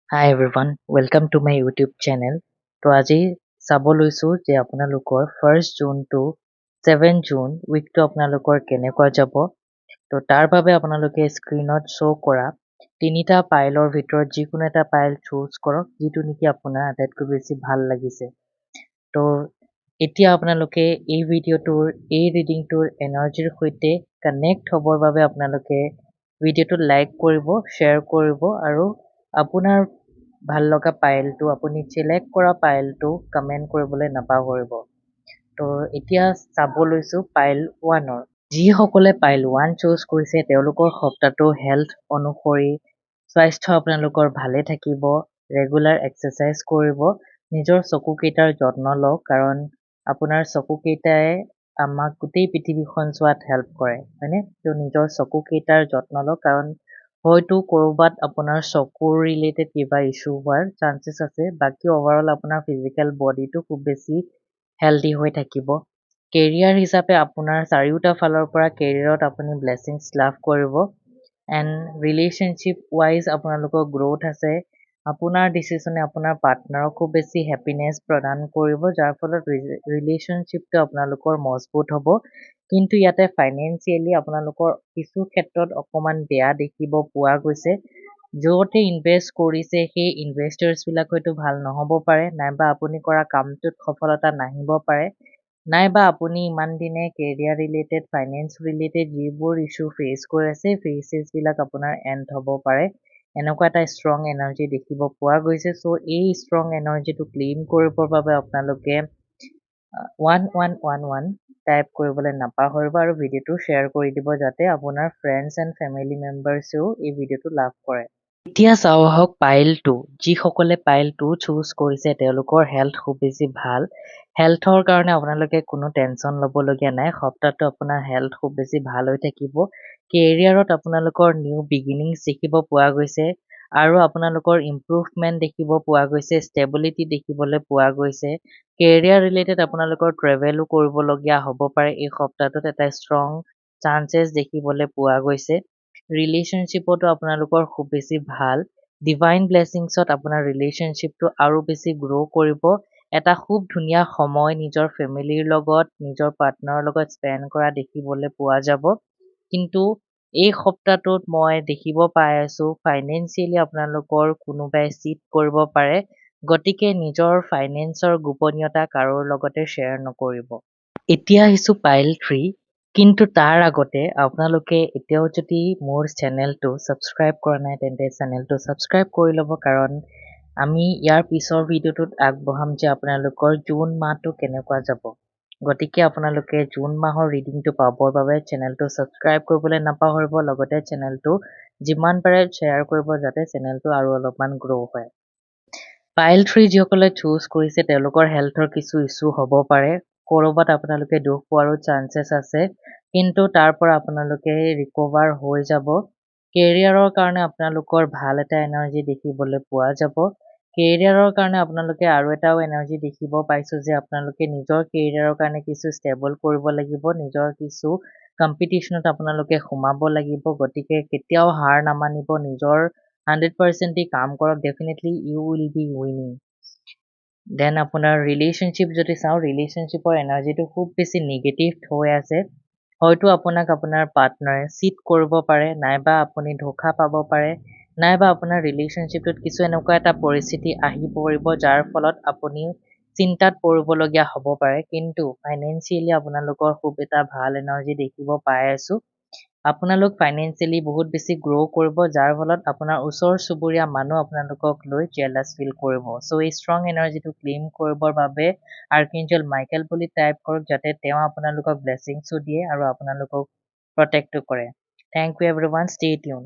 Hi everyone, welcome to my YouTube channel. তো আজি চাব লৈছো যে আপোনালোকৰ 1st June to 7 June উইকটো আপোনালোকৰ কেনেকুৱা যাব। তো তাৰ বাবে আপোনালোকে স্ক্ৰীনত শ্ব' কৰা তিনিটা পাইলৰ ভিতৰত যিকোনো এটা পাইল চুজ কৰক যিটো নেকি আপোনাৰ আটাইতকৈ বেছি ভাল লাগিছে। তো এতিয়া আপোনালোকে এই ভিডিঅ'টোৰ এই ৰিডিংটোৰ এনাৰ্জিৰ সৈতে কানেক্ট হ'বৰ বাবে আপোনালোকে ভিডিঅ'টো লাইক কৰিব, শ্বেয়াৰ কৰিব আৰু আপোনাৰ ভাল লগা পাইলটো আপুনি চিলেক্ট কৰা পাইলটো কমেণ্ট কৰিবলৈ নাপাহৰিব। তো এতিয়া চাব লৈছো পাইল 1ৰ। যিসকলে পাইল 1 চুজ কৰিছে তেওঁলোকৰ সপ্তাহটো হেল্থ অনুসৰি স্বাস্থ্য আপোনালোকৰ ভালে থাকিব, ৰেগুলাৰ এক্সাৰচাইজ কৰিব, নিজৰ চকুকেইটাৰ যত্ন লওক কাৰণ আপোনাৰ চকুকেইটাই আমাক গোটেই পৃথিৱীখন চোৱাত হেল্প কৰে, হয়নে? তো নিজৰ চকুকেইটাৰ যত্ন লওক কাৰণ হয়তো ক'ৰবাত আপোনাৰ চকুৰ ৰিলেটেড কিবা ইছ্যু হোৱাৰ চান্সেছ আছে। বাকী অভাৰঅল আপোনাৰ ফিজিকেল বডিটো খুব বেছি হেল্ডি হৈ থাকিব। কেৰিয়াৰ হিচাপে আপোনাৰ চাৰিওটা ফালৰ পৰা কেৰিয়াৰত আপুনি ব্লেছিংছ লাভ কৰিব। এণ্ড ৰিলেশ্যনশ্বিপ ৱাইজ আপোনালোকৰ গ্ৰ'থ আছে। আপোনাৰ ডিচিশ্যনে আপোনাৰ পাৰ্টনাৰক খুব বেছি হেপিনেছ প্ৰদান কৰিব যাৰ ফলত ৰিলেশ্যনশ্বিপটো আপোনালোকৰ মজবুত হ'ব। কিন্তু ইয়াতে ফাইনেন্সিয়েলি আপোনালোকৰ কিছু ক্ষেত্ৰত অকণমান বেয়া দেখিব পোৱা গৈছে। য'তে ইনভেষ্ট কৰিছে সেই ইনভেষ্টাৰ্ছবিলাক হয়তো ভাল নহ'ব পাৰে, নাইবা আপুনি কৰা কামটোত সফলতা নাহিব পাৰে, নাইবা আপুনি ইমান দিনে কেৰিয়াৰ ৰিলেটেড ফাইনেন্স ৰিলেটেড যিবোৰ ইছ্যু ফেচ কৰি আছে ফেচেছবিলাক আপোনাৰ এণ্ড হ'ব পাৰে। এনেকুৱা এটা ষ্ট্ৰং এনাৰ্জি দেখিব পোৱা গৈছে। চ' এই ষ্ট্ৰং এনাৰ্জিটো ক্লেইম কৰিবৰ বাবে আপোনালোকে 1111 টাইপ কৰিবলৈ নাপাহৰিব আৰু ভিডিঅ'টো শ্বেয়াৰ কৰি দিব যাতে আপোনাৰ ফ্ৰেণ্ডছ এণ্ড ফেমিলি মেম্বাৰ্ছেও এই ভিডিঅ'টো লাভ কৰে। এতিয়া চাওঁ আহক পাইল 2। যিসকলে পাইল 2 চুজ কৰিছে তেওঁলোকৰ হেল্থ খুব বেছি ভাল। হেল্থৰ কাৰণে আপোনালোকে কোনো টেনশ্যন ল'বলগীয়া নাই। সপ্তাহটো আপোনাৰ হেল্থ খুব বেছি ভাল হৈ থাকিব। কেৰিয়াৰত আপোনালোকৰ নিউ বিগিনিংছ দেখিব পোৱা গৈছে আৰু আপোনালোকৰ ইম্প্ৰুভমেণ্ট দেখিব পোৱা গৈছে, ষ্টেবিলিটি দেখিবলৈ পোৱা গৈছে। কেৰিয়াৰ ৰিলেটেড আপোনালোকৰ ট্ৰেভেলো কৰিবলগীয়া হ'ব পাৰে এই সপ্তাহটোত, এটা ষ্ট্ৰং চান্সেছ দেখিবলৈ পোৱা গৈছে। ৰিলেশ্যনশ্বিপতো আপোনালোকৰ খুব বেছি ভাল। ডিভাইন ব্লেছিংছত আপোনাৰ ৰিলেশ্যনশ্বিপটো আৰু বেছি গ্ৰ' কৰিব। এটা খুব ধুনীয়া সময় নিজৰ ফেমিলিৰ লগত, নিজৰ পাৰ্টনাৰৰ লগত স্পেণ্ড কৰা দেখিবলৈ পোৱা যাব। কিন্তু এই সপ্তাহটোত মই দেখিব পাই আছোঁ ফাইনেন্সিয়েলি আপোনালোকৰ কোনোবাই চিট কৰিব পাৰে। গতিকে নিজৰ ফাইনেন্সৰ গোপনীয়তা কাৰো লগতে শ্বেয়াৰ নকৰিব। এতিয়া আহিছোঁ পাইল 3। কিন্তু তাৰ আগতে আপোনালোকে এতিয়াও যদি মোৰ চেনেলটো ছাবস্ক্ৰাইব কৰা নাই তেন্তে চেনেলটো ছাবস্ক্ৰাইব কৰি ল'ব কাৰণ আমি ইয়াৰ পিছৰ ভিডিঅ'টোত আগবঢ়াম যে আপোনালোকৰ জুন মাহটো কেনেকুৱা যাব। গতিকে আপোনালোকে জুন মাহৰ ৰিডিংটো পাবৰ বাবে চেনেলটো ছাবস্ক্ৰাইব কৰিবলৈ নাপাহৰিব, লগতে চেনেলটো যিমান পাৰে শ্বেয়াৰ কৰিব যাতে চেনেলটো আৰু অলপমান গ্ৰ' হয়। পাইল 3 যিসকলে চুজ কৰিছে তেওঁলোকৰ হেল্থৰ কিছু ইছ্যু হ'ব পাৰে। ক'ৰবাত আপোনালোকে দুখ পোৱাৰো চান্সেছ আছে, কিন্তু তাৰ পৰা আপোনালোকে ৰিকভাৰ হৈ যাব। কেৰিয়াৰৰ কাৰণে আপোনালোকৰ ভাল এটা এনাৰ্জি দেখিবলৈ পোৱা যাব। কেৰিয়াৰৰ কাৰণে আপোনালোকে আৰু এটাও এনাৰ্জি দেখিব পাইছোঁ যে আপোনালোকে নিজৰ কেৰিয়াৰৰ কাৰণে কিছু ষ্টেবল কৰিব লাগিব, নিজৰ কিছু কম্পিটিশ্যনত আপোনালোকে সোমাব লাগিব। গতিকে কেতিয়াও হাৰ নামানিব, নিজৰ 100% দি কাম কৰক, definitely you will be winning. Then আপোনাৰ ৰিলেশ্যনশ্বিপ যদি চাওঁ, ৰিলেশ্যনশ্বিপৰ এনাৰ্জিটো খুব বেছি নিগেটিভ হৈ আছে। হয়তো আপোনাক আপোনাৰ পাৰ্টনাৰে চিট কৰিব পাৰে, নাইবা আপুনি ধোকা পাব পাৰে, নাইবা আপোনাৰ ৰিলেশ্যনশ্বিপটোত কিছু এনেকুৱা এটা পৰিস্থিতি আহি পৰিব যাৰ ফলত আপুনি চিন্তাত পৰিবলগীয়া হ'ব পাৰে। কিন্তু ফাইনেন্সিয়েলি আপোনালোকৰ খুব এটা ভাল এনাৰ্জি দেখিব পাই আছোঁ। আপোনালোক ফাইনেন্সিয়েলি বহুত বেছি গ্ৰ' কৰিব যাৰ ফলত আপোনাৰ ওচৰ চুবুৰীয়া মানুহ আপোনালোকক লৈ জেলাছ ফিল কৰিব। চ' এই ষ্ট্ৰং এনাৰ্জিটো ক্লেইম কৰিবৰ বাবে আৰ্কিঞ্জেল মাইকেল বুলি টাইপ কৰক যাতে তেওঁ আপোনালোকক ব্লেছিংছো দিয়ে আৰু আপোনালোকক প্ৰটেক্টো কৰে। Thank you everyone, stay tune.